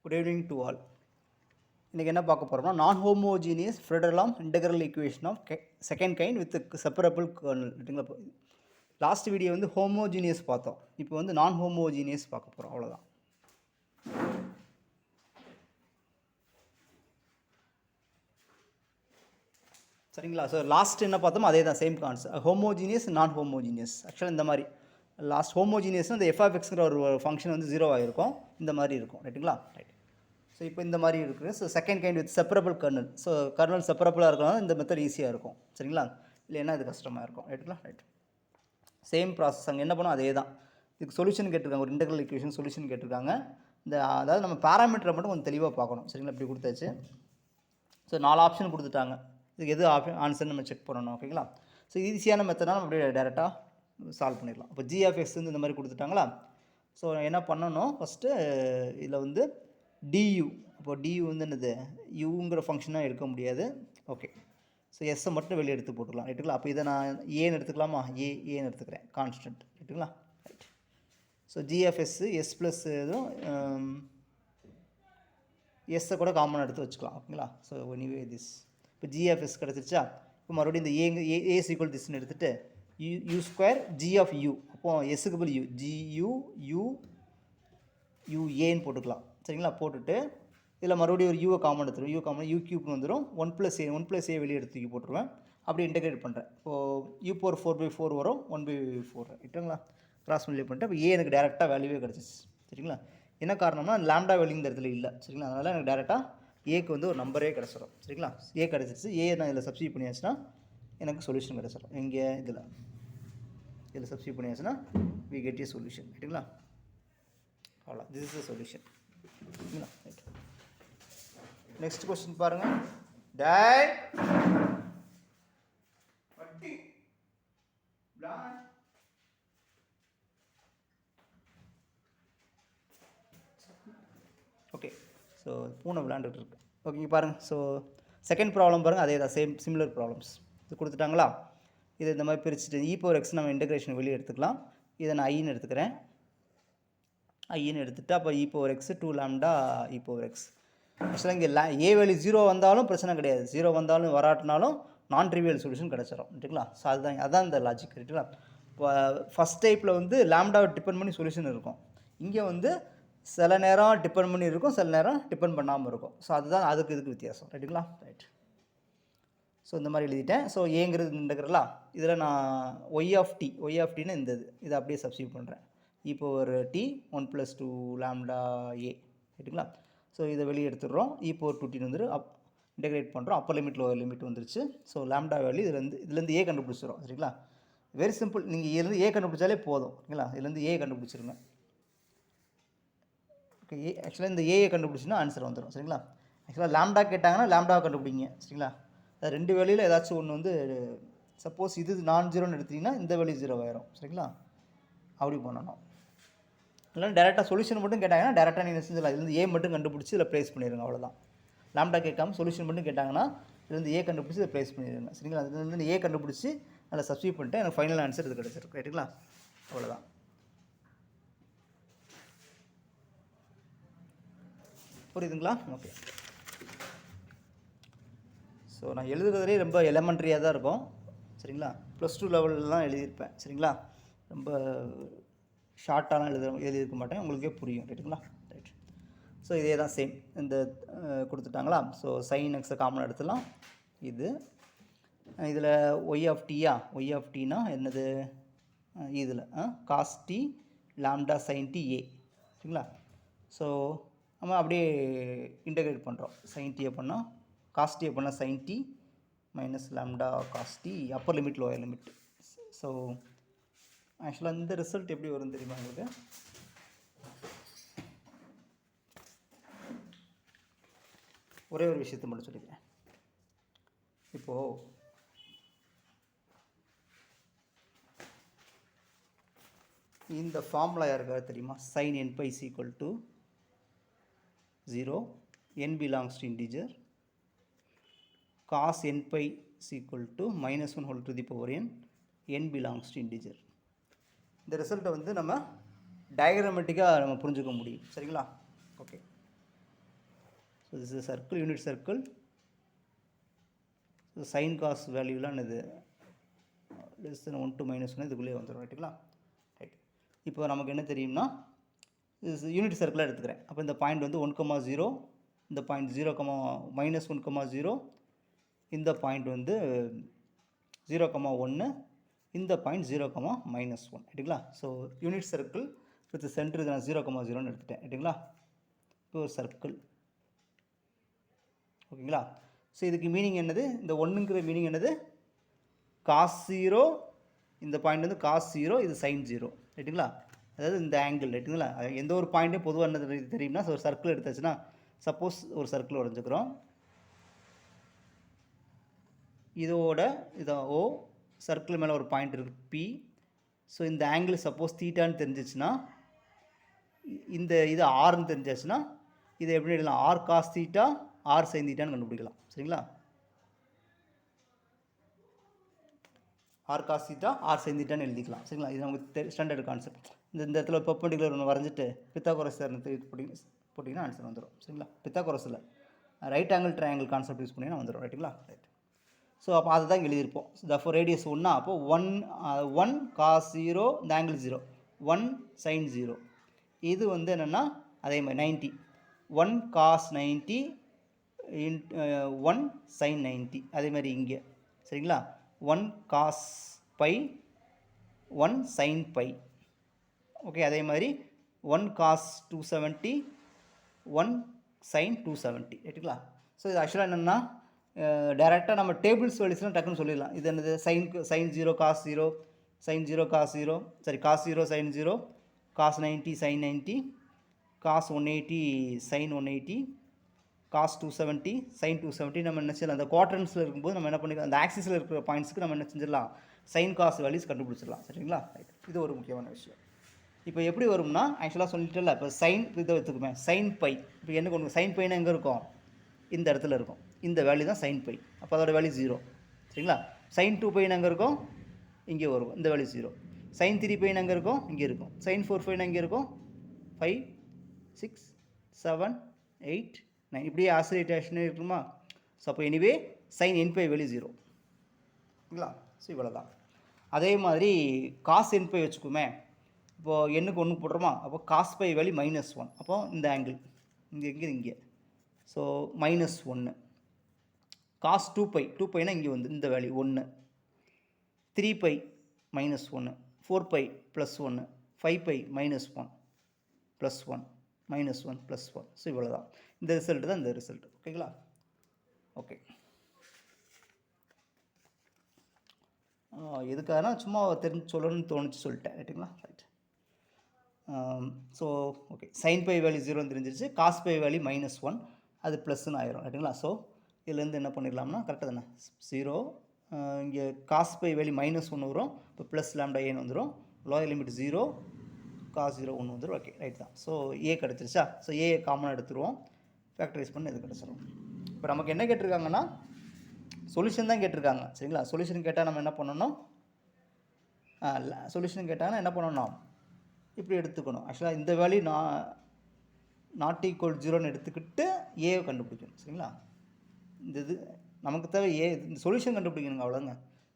Good evening to all. இன்றைக்கி என்ன பார்க்க போகிறோம்னா நான் ஹோமோஜீனியஸ் ஃப்ரெடரலாம் integral equation of second kind with separable kernel. ரைட்டுங்களா? லாஸ்ட் வீடியோ வந்து ஹோமோஜீனியஸ் பார்த்தோம். இப்போ வந்து நான் ஹோமோஜீனியஸ் பார்க்க போகிறோம். அவ்வளோதான். சரிங்களா? ஸோ லாஸ்ட் என்ன பார்த்தோமோ அதே தான், சேம் கான்செப்ட். ஹோமோஜீனியஸ் நான் ஹோமோஜீனியஸ். ஆக்சுவலாக இந்த மாதிரி லாஸ்ட் ஹோமோஜீனியஸ்னால் இந்த எஃப்எக்ஸ்ங்கிற ஒரு ஃபங்க்ஷன் வந்து 0 ஆகிருக்கும். இந்த மாதிரி இருக்கும். ரைட்டுங்களா? ரைட். ஸோ இப்போ இந்த மாதிரி இருக்குது. So second kind with separable kernel. So kernel செப்பரபிளாக இருக்கனால இந்த மெத்தட் ஈஸியாக இருக்கும். சரிங்களா? இல்லைன்னா இது கஷ்டமாக இருக்கும். ரைட்டுங்களா? ரைட். சேம் ப்ராசஸ் அங்கே என்ன பண்ணோம் அதே தான். இதுக்கு சொல்யூஷன் கேட்டிருக்காங்க, ஒரு இன்டெக்ரல் ஈக்குவேஷன் சொல்யூஷன் கேட்டிருக்காங்க. இந்த அதாவது நம்ம பேராமீட்டரை மட்டும் கொஞ்சம் தெளிவாக பார்க்கணும். சரிங்களா? இப்படி கொடுத்தாச்சு. ஸோ 4 ஆப்ஷன் கொடுத்துட்டாங்க. இதுக்கு எது ஆன்சர் நம்ம செக் பண்ணணும். ஓகேங்களா? ஸோ ஈஸியான மெத்தடாக நம்ம அப்படியே டேரெக்டாக சால்வ் பண்ணிடலாம். இப்போ ஜிஎஃப்எக்ஸ் வந்து இந்த மாதிரி கொடுத்துட்டாங்களா? ஸோ என்ன பண்ணணும் ஃபஸ்ட்டு, இதில் வந்து du. இப்போ du வந்து என்னது, யூங்கிற ஃபங்க்ஷனாக எடுக்க முடியாது. ஓகே. ஸோ எஸ்ஸை மட்டும் வெளியே எடுத்து போட்டுக்கலாம். ரைட்டுங்களா? அப்போ இதை நான் ஏன்னு எடுத்துக்கலாமா? ஏன்னு எடுத்துக்கிறேன், கான்ஸ்டன்ட். ரைட்டுங்களா? Right. So GFS S plus எதுவும் எஸ்ஸை கூட காமனாக எடுத்து வச்சுக்கலாம். ஓகேங்களா? ஸோ எனிவே திஸ் இப்போ ஜிஎஃப்எஸ் கிடச்சிருச்சா? இப்போ மறுபடியும் இந்த ஏ ஈக்குவல் திஸ்ன்னு எடுத்துகிட்டு U square G of U. அப்போது எஸ்ஸுக்கு பதில் யூ, யூ ஏன்னு போட்டுக்கலாம். சரிங்களா? போட்டுட்டு இதில் மறுபடியும் ஒரு யூவை காமன் எடுத்துருவோம். யூ காமன் யூ கியூப்னு வந்துடும். 1 + a வெளியே எடுத்து தூக்கி போட்டுருவேன். அப்படி இன்டெகிரேட் பண்ணுறேன். இப்போது யூ பவர் 4/4 வரும், 1/4. ரைட்டுங்களா? கிராஸ் மல்டிப்ளை பண்ணிட்டு அப்போ ஏ எனக்கு டேரெக்டாக வேல்யூவே கிடச்சிச்சு. சரிங்களா? என்ன காரணம்னா லாம்டா வேல்யூ இந்த இடத்துல இல்லை. சரிங்களா? அதனால் எனக்கு டேரெக்டாக ஏக்கு வந்து ஒரு நம்பரே கிடச்சிடும். சரிங்களா? ஏ கிடச்சிருச்சு. ஏ நான் இதில் சப்ஸ்டிட்யூட் பண்ணியாச்சுன்னா எனக்கு சொல்யூஷன் கிடச்சிடும். இங்கே இதில் சப்ஸ்டிட்யூட் பண்ணியாச்சுன்னா வி கெட் ஏ சொல்யூஷன். ரைட்டுங்களா? அவ்வளோ, this is the solution. Right. Next question பாருங்கள். ஓகே. ஸோ பூனை விளையாண்டுட்டு இருக்கு. ஓகே பாருங்கள். ஸோ செகண்ட் ப்ராப்ளம் பாருங்கள், அதே தான், சேம் சிமிலர் ப்ராப்ளம்ஸ். இது கொடுத்துட்டாங்களா? இது இந்த மாதிரி பிரிச்சுட்டு e⁴x நம்ம இன்டெகிரேஷன் வெளியே எடுத்துக்கலாம். இதை நான் ஐன்னு எடுத்துக்கிறேன். ஐன்னு எடுத்துகிட்டு அப்போ e⁴x 2 லாம்டா e⁴x. ஆக்சுவலாக இங்கே ஏ வேல்யூ 0 வந்தாலும் பிரச்சனை கிடையாது, 0 வந்தாலும் வராட்டினாலும் நான் ட்ரிவியல் சொல்யூஷன் கிடச்சிடும். ரைட்டுங்களா? ஸோ அதுதான் இந்த லாஜிக். ரைட்டுங்களா? இப்போ ஃபஸ்ட் டைப்பில் வந்து லாம்டாவை டிபெண்ட் பண்ணி சொல்யூஷன் இருக்கும். இங்கே வந்து சில நேரம் டிபெண்ட் பண்ணி இருக்கும், சில நேரம் டிபெண்ட் பண்ணாமல் இருக்கும். ஸோ அதுதான் அதுக்கு இதுக்கு வித்தியாசம். ரைட்டுங்களா? ரைட். ஸோ இந்த மாதிரி எழுதிட்டேன். ஸோ ஏங்கிறது இன்டெக்ரலா, இதில் நான் ஒய் ஆஃப் டின்னு இந்த இதை அப்படியே சப்ஸ்டிட்யூட் பண்ணுறேன். e⁴t 1 + 2 லாம்டா ஏ. ரைட்டுங்களா? ஸோ இதை வெளியே எடுத்துடுறோம். e⁴2t வந்துட்டு இன்டெகிரேட் பண்ணுறோம். அப்பர் லிமிட் லோவர் லிமிட் வந்துருச்சு. ஸோ லாம்டா வேல்யூ இதுலேருந்து ஏ கண்டுபிடிச்சிடும். சரிங்களா? Very simple. நீங்கள் இதுலேருந்து ஏ கண்டுபிடிச்சாலே போதும். ஓகேங்களா? இதுலேருந்து ஏ கண்டுபிடிச்சிருங்க. ஓகே. ஆக்சுவலாக இந்த ஏயை கண்டுபிடிச்சின்னா ஆன்சர் வந்துடும். சரிங்களா? ஆக்சுவலாக லாம்டா கேட்டாங்கன்னா லாம்டாவை கண்டுபிடிங்க. சரிங்களா? அது 2 வேல்யூவில் ஏதாச்சும் ஒன்று வந்து, சப்போஸ் இது நான் 0ன்னு எடுத்திங்கன்னா இந்த வேல்யூ 0 ஆயிரும். சரிங்களா? அப்படி பண்ணணும். இல்லைன்னா டேரெக்டாக சொல்யூஷன் மட்டும் கேட்டாங்கன்னா டேரெக்டாக நீங்கள் செஞ்சிடலாம். இதுலேருந்து ஏ மட்டும் கண்டுபிடிச்சி இதில் ப்ளேஸ் பண்ணிடுங்க. அவ்வளோதான். லாம்டா கேட்காம சொல்யூஷன் மட்டும் கேட்டாங்கன்னா இதுலேருந்து ஏ கண்டுபிடிச்சி இதை ப்ளேஸ் பண்ணிடுங்க. சரிங்களா? இதுலேருந்து ஏ கண்டுபிடிச்சி அதில் சப்ஸ்டிட்யூட் பண்ணிட்டு எனக்கு ஃபைனல் ஆன்சர் இது கிடச்சிருக்கு. ரைட்டுங்களா? அவ்வளோதான். புரியுதுங்களா? ஓகே. ஸோ நான் எழுதுறதுலேயே ரொம்ப எலமெண்ட்ரியாக தான் இருக்கும். சரிங்களா? +2 லெவலில் தான் எழுதியிருப்பேன். சரிங்களா? ரொம்ப ஷார்ட்டாலாம் எழுதியிருக்க மாட்டேன், உங்களுக்கே புரியும். ரைட்டுங்களா? ரைட். ஸோ இதே தான் சேம். இந்த கொடுத்துட்டாங்களா? ஸோ sin x காமன் எடுத்துலாம். இதில் ஒய் ஆஃப் டினா என்னது, இதில் cos t லாம்டா sin t a. சரிங்களா? ஸோ நம்ம அப்படியே இன்டெகிரேட் பண்ணுறோம். sin t பண்ணால் cos t பண்ணால் sin t minus lambda cos t, upper limit lower limit. So ஆக்சுவலாக இந்த ரிசல்ட் எப்படி வரும் தெரியுமா உங்களுக்கு? ஒரே ஒரு விஷயத்தை மட்டும் சொல்லிக்கிறேன். இப்போது இந்த ஃபார்முலா யாருக்காவது தெரியுமா? sin n pi = 0, n belongs to integer, cos n pi = -1 n belongs to integer. இந்த ரிசல்ட்டை வந்து நம்ம டயக்ராமேட்டிக்காக நம்ம புரிஞ்சுக்க முடியும். சரிங்களா? Okay. So this is circle, unit circle. So sine cos வேல்யூலாம் இது லெஸ் தென் 1 to -1 இதுக்குள்ளேயே வந்துடும். ரைட்டுங்களா? ரைட். இப்போ நமக்கு என்ன தெரியும்னா இது யூனிட் சர்க்கிளாக எடுத்துக்கிறேன். அப்போ இந்த பாயிண்ட் வந்து 1,0, இந்த பாயிண்ட் 0, -1,0, இந்த பாயிண்ட் வந்து 0,1, இந்த பாயிண்ட் 0,-1. ரைட்டுங்களா? So unit circle with centre இது நான் 0,0ன்னு எடுத்துட்டேன். ரைட்டுங்களா? இப்போ ஒரு சர்க்கிள். ஓகேங்களா? ஸோ இதுக்கு மீனிங் என்னது? இந்த 1ங்கிற மீனிங் என்னது? cos 0, இந்த பாயிண்ட் வந்து cos 0, இது sin 0. ரைட்டுங்களா? அதாவது இந்த ஆங்கிள். ரைட்டுங்களா? எந்த ஒரு பாயிண்ட்டும் பொதுவாக என்ன தெரியும்னா, ஒரு சர்க்கிள் எடுத்தாச்சுன்னா, சப்போஸ் ஒரு சர்க்கிள் வரைஞ்சிக்கிறோம், இதோட இதை O, சர்க்கிள் மேலே ஒரு பாயிண்ட் இருக்குது P. ஸோ இந்த ஆங்கிள் சப்போஸ் தீட்டான்னு தெரிஞ்சிச்சுன்னா, இந்த இது ஆர்ன்னு தெரிஞ்சாச்சுன்னா, இதை எப்படி எழுதலாம்? R cos theta, r sine தீட்டான்னு கண்டுபிடிக்கலாம். சரிங்களா? R cos theta, r sine தீட்டான்னு எழுதிக்கலாம். சரிங்களா? இது நமக்கு ஸ்டாண்டர்ட் கான்செப்ட். இந்த இடத்துல பெர்பெண்டிகுலர் ஒன்று வரைஞ்சிட்டு பித்தாகோரஸ் போட்டிங்கன்னா ஆன்சர் வந்துடும். சரிங்களா? பித்தாகோரஸ் இல்லை, right angle triangle concept use பண்ணிங்கன்னா வந்துடும். ரைட்டுங்களா? ரைட். ஸோ அப்போ அதை தான் எழுதியிருப்போம். தஃபோர் ரேடியஸ் 1, அப்போ 1 cos 0, இந்த ஆங்கிள் 0, 1 sin 0. இது வந்து என்னென்னா அதே மாதிரி 90, 1 cos 90, 1 sin 90. அதே மாதிரி இங்கே. சரிங்களா? 1 cos pi, 1 sin pi. Okay. அதே மாதிரி 1 cos 270, 1 sin 270. ரைட்டுங்களா? ஸோ இது ஆக்சுவலாக என்னென்னா டேரெக்டாக நம்ம டேபிள்ஸ் வேல்யூஸ்லாம் டக்குன்னு சொல்லிடலாம். இது என்னது? sin 0 cos 0, sin 0 cos 0, சரி cos 0 sin 0, cos 90 sin 90, cos 180 sin 180, cos 270 sin 270. நம்ம என்ன செய்யலாம்? அந்த குவாட்ரன்ஸில் இருக்கும்போது நம்ம என்ன பண்ணிக்கலாம்? அந்த ஆக்சிஸில் இருக்கிற பாயிண்ட்ஸுக்கு நம்ம என்ன செஞ்சிடலாம்? சைன் காஸ் வேல்யூஸ் கண்டுபிடிச்சிடலாம். சரிங்களா? ரைட். இது ஒரு முக்கியமான விஷயம். இப்போ எப்படி வரும்னா, ஆக்சுவலாக சொல்லிட்டுல, இப்போ சைன் இதை எடுத்துக்குமே, சைன் பை. இப்போ என்ன கொண்டு சைன் பைனா எங்கே இருக்கும்? இந்த இடத்துல இருக்கும். இந்த வேல்யூ தான் சைன் பை. அப்போ அதோட வேல்யூ 0. சரிங்களா? சைன் 2 பைனா எங்கே இருக்கும்? இங்கே வரும். இந்த வேல்யூ 0. சைன் 3 பைனா எங்கே இருக்கும்? இங்கே இருக்கும். சைன் 4 பைனா எங்கே இருக்கும்? 5, 6, 7, 8, 9. இப்படியே ஆசிலேட்டேஷனே இருக்குமா? ஸோ அப்போ anyway sine n pi value 0. சரிங்களா? ஸோ இவ்வளோ தான். அதே மாதிரி காஸ் n பை வச்சுக்குமே. இப்போது எண்ணுக்கு 1 போடுறோமா? அப்போ காஸ் பை வேல்யூ -1. அப்போ இந்த ஆங்கிள் இங்கே. ஸோ -1. காஸ் 2 பை, 2 பைனா இங்கே வந்து இந்த value 1. 3 pi -1, 4 pi +1, 5 pi -1, +1, -1, +1. So இவ்வளோ தான். இந்த ரிசல்ட் தான் இந்த ரிசல்ட். ஓகேங்களா? ஓகே. எதுக்காகனா சும்மா தெரிஞ்சு சொல்லணும்னு தோணுச்சு, சொல்லிட்டேன். ரைட்டுங்களா? Right. So okay. Sine pi value 0 தெரிஞ்சிருச்சு. காஸ் பை வேல்யூ -1, அது ப்ளஸ்ன்னு ஆயிரும். ரைட்டுங்களா? ஸோ இதுலேருந்து என்ன பண்ணிடலாம்னா கரெக்டாக தானே? 0, இங்கே காஸ் பை வேல்யூ -1 வரும். இப்போ ப்ளஸ் லாம்டா ஏன்னு வந்துடும். லோயர் லிமிட் 0, காஸ் 0 1 வந்துடும். ஓகே. ரைட் தான். ஸோ ஏ கிடச்சிருச்சா? ஸோ ஏ காமனாக எடுத்துருவோம். ஃபேக்டரைஸ் பண்ணி இது கிடச்சிரும். இப்போ நமக்கு என்ன கேட்டிருக்காங்கன்னா சொல்யூஷன் தான் கேட்டிருக்காங்க. சரிங்களா? சொல்யூஷன் கேட்டால் நம்ம என்ன பண்ணணும்? சொல்யூஷன் கேட்டாங்கன்னா என்ன பண்ணணும்? இப்படி எடுத்துக்கணும். ஆக்சுவலாக இந்த வேல்யூ நாட் ஈக்குவல் 0ன்னு எடுத்துக்கிட்டு ஏவை கண்டுபிடிக்கணும். சரிங்களா? இந்த இது நமக்கு தேவை ஏ. இந்த சொல்யூஷன் கண்டுபிடிக்கணுங்க. அவ்வளோங்க.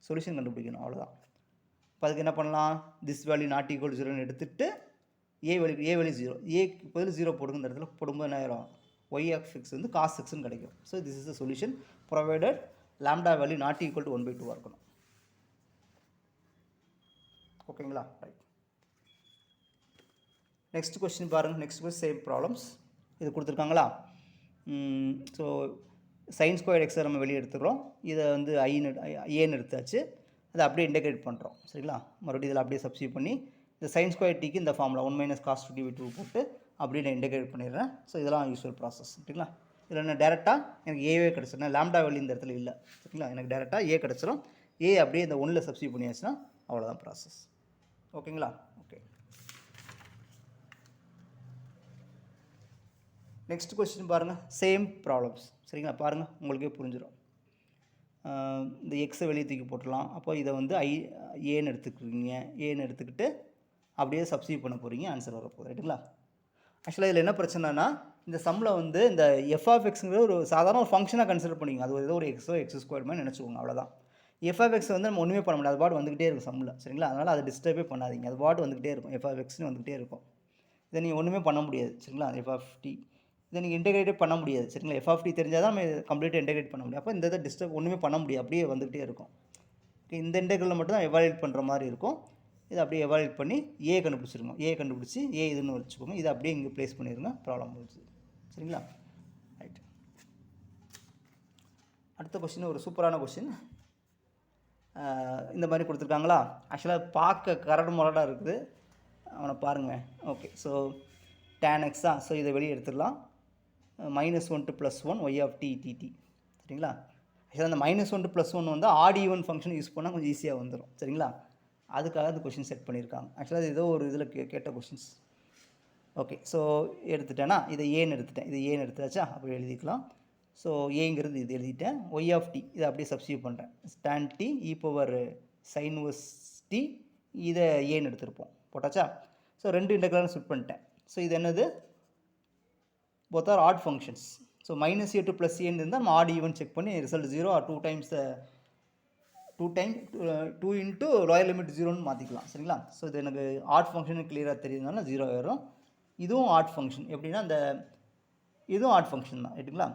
சொல்யூஷன் கண்டுபிடிக்கணும். அவ்வளோதான். இப்போ அதுக்கு என்ன பண்ணலாம்? திஸ் வேல்யூ நாட் ஈக்குவல் 0ன்னு எடுத்துகிட்டு ஏ வேல்யூ 0, ஏக்கு பதில் 0 போடுங்க. இந்த இடத்துல போடும்போது என்ன ஆயிரும்? ஒய் ஆஃப் எக்ஸ் வந்து காஸ் எக்ஸ்ன்னு கிடைக்கும். So this is the solution provided lambda value not equal to 1/2 இருக்கணும். ஓகேங்களா? ரைட். நெக்ஸ்ட் கொஸ்டின் பாருங்கள். Next question same problems. இது கொடுத்துருக்காங்களா? ஸோ சைன் ஸ்கொயர் எக்ஸை நம்ம வெளியே எடுத்துக்கிறோம். இதை வந்து ஏன்னு எடுத்தாச்சு. அதை அப்படியே இன்டெகிரேட் பண்ணுறோம். சரிங்களா? மறுபடியும் இதில் அப்படியே சப்ஸ்டியூட் பண்ணி இந்த சைன் ஸ்கொயர் டிக்கு இந்த ஃபார்முலா 1 - cos 2t/2 போட்டு அப்படியே நான் இன்டெகிரேட் பண்ணிடுறேன். ஸோ இதெல்லாம் யூஸ்வல் ப்ராசஸ். சரிங்களா? இதில் நான் டேரெக்டாக எனக்கு ஏவே கிடச்சிருந்தேன். லாம்டா வேல்யூ இந்த இடத்துல இல்லை. சரிங்களா? எனக்கு டேரெக்டாக ஏ கிடச்சிரும். ஏ அப்படியே இந்த 1ல் சப்ஸ்டியூட் பண்ணியாச்சுன்னா அவ்வளோதான் ப்ராசஸ். ஓகேங்களா? ஓகே. நெக்ஸ்ட் கொஸ்டின் பாருங்கள். Same problems. சரிங்களா? பாருங்கள், உங்களுக்கே புரிஞ்சிடும். இந்த எக்ஸை வெளியே தூக்கி போட்டுடலாம். அப்போ இதை வந்து ஏன்னு எடுத்துக்கிறீங்க. ஏன்னு எடுத்துக்கிட்டு அப்படியே சப்ஸ்டியூட் பண்ண போகிறீங்க. ஆன்சர் வரப்போகுது. ரைட்டுங்களா? ஆக்சுவலாக இதில் என்ன பிரச்சனைனா இந்த சம்மில் வந்து இந்த எஃப் ஆஃப் எக்ஸுங்கிற ஒரு சாதாரண ஒரு ஃபங்க்ஷனாக கன்சிடர் பண்ணிங்க. அது ஏதோ ஒரு எக்ஸ் ஸ்கொயர் மாதிரி நினச்சிக்கோங்க, அவ்வளோதான். எஃப் ஆஃப் எக்ஸ் வந்து நம்ம ஒன்றுமே பண்ண முடியாது, அது பாட்டு வந்துகிட்டே இருக்கும் சம்மில், சரிங்களா? அதனால் அதை டிஸ்டர்பே பண்ணாதீங்க, அது பாட்டு வந்துகிட்டே இருக்கும், எஃப் ஆஃப் எக்ஸ்னு வந்துகிட்டே இருக்கும். இதை நீங்கள் ஒன்றுமே பண்ண முடியாது, சரிங்களா? எஃப் ஆஃப் டி இதை நீங்கள் இன்டெகிரேட்டே பண்ண முடியாது, சரிங்களா? எஃப் ஆஃப் டி தெரிஞ்சால் தான் நம்ம கம்ப்ளீட்டாக இன்டெகிரேட் பண்ண முடியும். அப்போ இந்த இதை டிஸ்டர்ப் ஒன்றுமே பண்ண முடியாது, அப்படியே வந்துகிட்டே இருக்கும். இந்த இன்டெகிரலில் மட்டும் தான் எவாலுவேட் பண்ணுற மாதிரி இருக்கும். இதை அப்படியே எவாலுவேட் பண்ணி ஏ கண்டுபிடிச்சிருங்க. ஏ கண்டுபிடிச்சி ஏ இதுன்னு வச்சுக்கோங்க. இதை அப்படியே இங்கே ப்ளேஸ் பண்ணிடுங்க, ப்ராப்ளம் முடிச்சு, சரிங்களா? ரைட். அடுத்த கொஸ்டின் ஒரு சூப்பரான கொஸ்டின். இந்த மாதிரி கொடுத்துருக்காங்களா? ஆக்சுவலாக பார்க்க கரடு முரடாக இருக்குது, அவனை பாருங்கள். ஓகே, ஸோ tan x தான். ஸோ இதை வெளியே எடுத்துடலாம். -1 to +1 y of t dt, சரிங்களா? ஆக்சுவலாக அந்த -1 to +1 வந்து ஆட் ஈவன் ஃபங்க்ஷன் யூஸ் பண்ணால் கொஞ்சம் ஈஸியாக வந்துடும், சரிங்களா? அதுக்காக அந்த கொஷின் செட் பண்ணியிருக்காங்க. ஆக்சுவலாக ஏதோ ஒரு இதில் கேட்ட கொஷின்ஸ். ஓகே, ஸோ எடுத்துட்டேன்னா இதை ஏன்னு எடுத்துட்டேன், இது ஏன்னு எடுத்தாச்சா, அப்படி எழுதிக்கலாம். ஸோ ஏங்கிறது இது எழுதிட்டேன். ஒய் ஆஃப் டி இதை அப்படியே சப்ஸ்டியூட் பண்ணுறேன். tan t e⁻sin t இதை ஏன்னு எடுத்துருப்போம், போட்டாச்சா? ஸோ ரெண்டு இன்டெக்ரலும் ஸ்பிட் பண்ணிட்டேன். ஸோ இது என்னது? both are odd functions. So -a to +a இருந்தால் நம்ம ஆட் ஈவன் செக் பண்ணி result 0 or 2 times 2 into lower limit 0ன்னு மாற்றிக்கலாம், சரிங்களா? ஸோ இது எனக்கு ஆட் ஃபங்க்ஷன் கிளியராக தெரியுதுனால 0 ஆயிரும். இதுவும் ஆட் ஃபங்க்ஷன், எப்படின்னா இந்த இதுவும் ஆட் ஃபங்க்ஷன் தான், ரைட்டுங்களா?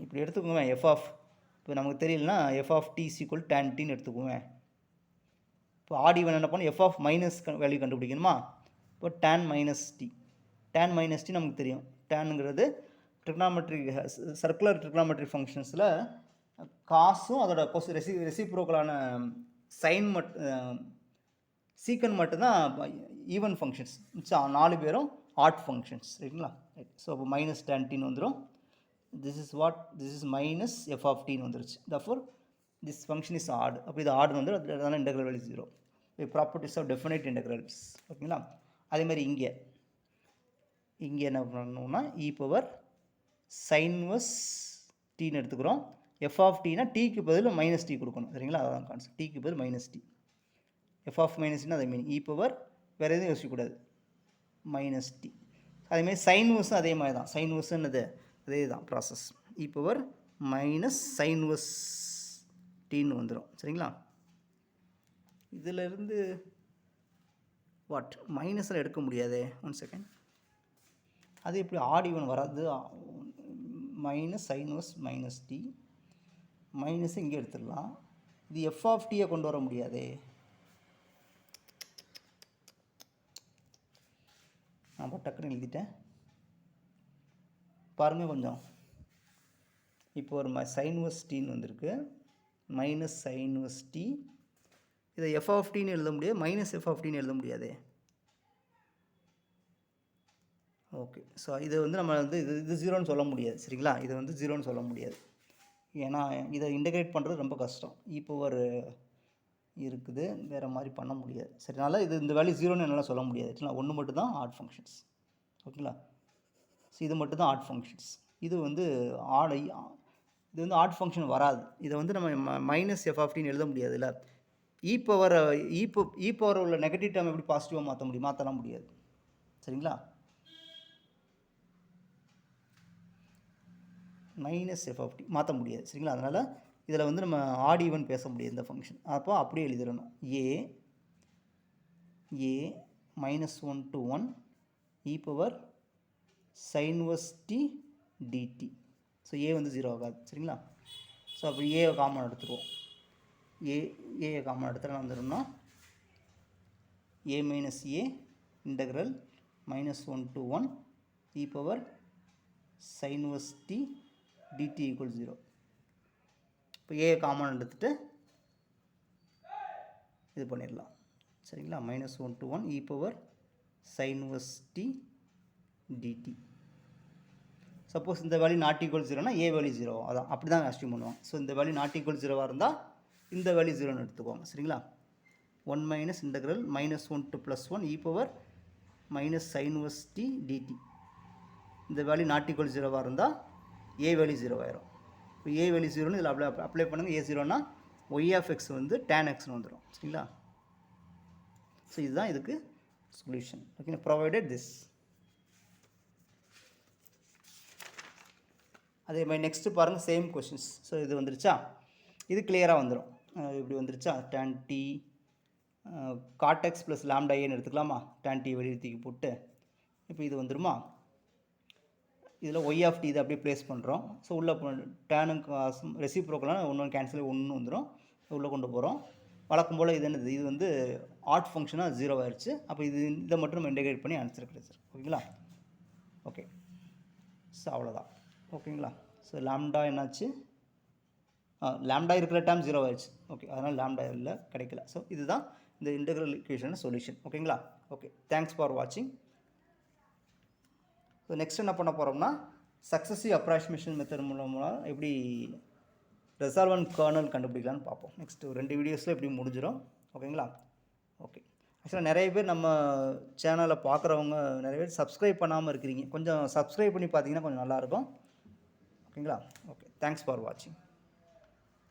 இப்படி எடுத்துக்கோங்க. எஃப் ஆஃப் இப்போ நமக்கு தெரியலனா f of t equal tan tன்னு எடுத்துக்குவோங்க. இப்போ ஆட் ஈவன் என்ன பண்ணணும்? எஃப் ஆஃப் மைனஸ் வேல்யூ கண்டுபிடிக்கணுமா? இப்போ tan -t நமக்கு தெரியும். டேனுங்கிறது ட்ரிக்னாமெட்ரி சர்க்குலர் ட்ரிக்னாமெட்ரி ஃபங்க்ஷன்ஸில் காசும் அதோட ரெசிப்ரோக்கலான சைன் சீக்கன் மட்டும்தான் ஈவன் ஃபங்க்ஷன்ஸ். மிச்சம் 4 பேரும் ஆட் ஃபங்க்ஷன்ஸ், ரைட்டுங்களா? ரைட். ஸோ அப்போ -tan tன்னு வந்துடும். this is minus f of t வந்துருச்சு. therefore this function is odd. அப்போ இது ஆட் வந்து அதனால integral value 0. Properties of definite integrals, ஓகேங்களா? அதே மாதிரி இங்கே என்ன பண்ணணும்னா e⁻sin tன்னு எடுத்துக்கிறோம். f of tனா tக்கு பதில் -t கொடுக்கணும், சரிங்களா? அதான் கான்செப்ட். tக்கு பதில் -t. f of -tனா அதை மீன் வேறு எதுவும் யோசிக்கக்கூடாது, -t. அதேமாதிரி sin அதே மாதிரி தான். sin என்னது? அதே தான் ப்ராசஸ். e⁻sin tன்னு வந்துடும், சரிங்களா? இதிலிருந்து மைனஸில் எடுக்க முடியாதே, 1 செகண்ட். அது எப்படி ஆட் ஈவன் வராது? -sin -t மைனஸ் இங்கே எடுத்துடலாம். இது எஃப் ஆஃப் டீயை கொண்டு வர முடியாதே. நான் டக்குன்னு எழுதிட்டேன் பாருங்கள் கொஞ்சம். இப்போ ஒரு sin tன்னு வந்திருக்கு, -sin t. இதை எஃப் ஆஃப் டீன்னு எழுத முடியாது, -f of tன்னு எழுத முடியாதே. ஓகே, ஸோ இது வந்து நம்ம வந்து இது 0ன்னு சொல்ல முடியாது, சரிங்களா? இது வந்து 0ன்னு சொல்ல முடியாது, ஏன்னா இதை இன்டெகிரேட் பண்ணுறது ரொம்ப கஷ்டம். இருக்குது, வேறு மாதிரி பண்ண முடியாது. சரினால இந்த வேல்யூ 0ன்னு என்னால் சொல்ல முடியாது, சரிங்களா? ஒன்று மட்டும் தான் ஆட் ஃபங்க்ஷன்ஸ், ஓகேங்களா? ஸோ இது மட்டும் தான் ஆட் ஃபங்க்ஷன்ஸ். இது வந்து ஆட் ஃபங்க்ஷன் வராது. இதை வந்து நம்ம -f of tன்னு எழுத முடியாது. இல்லை e⁻ உள்ள நெகட்டிவ் டேர்ம் எப்படி பாசிட்டிவாக மாற்ற முடியும்? மாற்றலாம் முடியாது, சரிங்களா? -f of t மாற்ற முடியாது, சரிங்களா? அதனால் இதில் வந்து நம்ம ஆட் ஈவன் பேச முடியாது இந்த ஃபங்க்ஷன். அப்போ அப்படியே எழுதிடணும். a -1 to 1 e⁻sin t dt. So a வந்து 0 ஆகாது, சரிங்களா? ஸோ அப்போ ஏவை காமன் எடுத்துருவோம். ஏயை காமன் எடுத்துகிட்டு வந்துடணும்னா a integral -1 to 1 e⁻sin t dt = 0. இப்போ ஏ காமன் எடுத்துகிட்டு இது பண்ணிடலாம், சரிங்களா? -1 to 1 e⁻sin t dt. Suppose இந்த வேல்யூ நாட் ஈக்குவல் 0னா ஏ வேல்யூ 0, அதான் அப்படி தான் அஸ்யூம் பண்ணுவாங்க. ஸோ இந்த வேல்யூ நாட் ஈக்குவல் 0வாக இருந்தால் இந்த வேல்யூ 0ன்னு எடுத்துக்குவாங்க, சரிங்களா? 1 integral -1 to +1 e⁻sin t dt. இந்த வேல்யூ நாட் ஈக்குவல் 0வாக இருந்தால் ஏ வேல்யூ 0 ஆயிரும். இப்போ ஏ வேல்யூ 0ன்னு இதில் அப்ளை பண்ணுங்கள். ஏ 0னா ஒய் ஆஃப் எக்ஸ் வந்து tan xன்னு வந்துடும், சரிங்களா? ஸோ இதுதான் இதுக்கு சொல்யூஷன், ஓகே. ப்ரொவைடட் திஸ் அதே மாதிரி நெக்ஸ்ட்டு பாருங்கள் சேம் கொஷின்ஸ். ஸோ இது வந்துருச்சா, இது கிளியராக வந்துடும். இப்படி வந்துருச்சா, tan t cot x plus lambda ஏன்னு எடுத்துக்கலாமா, tan t வெளியே தூக்கி போட்டு இப்போ இது வந்துடுமா, இதில் ஒய் ஆஃப் டி இதை அப்படியே ப்ளேஸ் பண்ணுறோம். ஸோ உள்ளே டேனுக்கு ரெசிப்ரோக்கெலாம் ஒன்று கேன்சல் ஒன்று வந்துடும், உள்ளே கொண்டு போகிறோம். வழக்கம் போல் இது என்னது, இது வந்து ஆட் ஃபங்க்ஷனாக 0 ஆயிடுச்சு. அப்போ இதை மட்டும் நம்ம இன்டெகிரேட் பண்ணி ஆன்சர் கிடைச்சிருக்கு. ஓகேங்களா, ஓகே. ஸோ அவ்வளோதான். ஓகேங்களா, ஸோ லாம்டா என்னாச்சு, லாம்டா இருக்கிற டைம் 0 ஆயிடுச்சு. ஓகே, அதனால் லாம்டா இல்லை, கிடைக்கல. ஸோ இதுதான் இந்த இன்டெக்ரல் ஈக்குவேஷன் சொல்யூஷன். ஓகேங்களா, ஓகே. தேங்க்ஸ் ஃபார் வாட்சிங். ஸோ நெக்ஸ்ட் என்ன பண்ண போகிறோம்னா, சக்ஸஸிவ் அப்ராக்சிமேஷன் மெத்தட் மூலமாக எப்படி ரெசால்வன்ட் கர்னல் கண்டுபிடிக்கலான்னு பார்ப்போம். நெக்ஸ்ட் 2 வீடியோஸில் எப்படி முடிஞ்சிடும். ஓகேங்களா, ஓகே. ஆக்சுவலாக நிறைய பேர் நம்ம சேனலை பார்க்குறவங்க நிறைய பேர் சப்ஸ்கிரைப் பண்ணாமல் இருக்கிறீங்க. கொஞ்சம் சப்ஸ்கிரைப் பண்ணி பார்த்தீங்கன்னா கொஞ்சம் நல்லாயிருக்கும். ஓகேங்களா, ஓகே. தேங்க்ஸ் ஃபார் வாட்சிங்.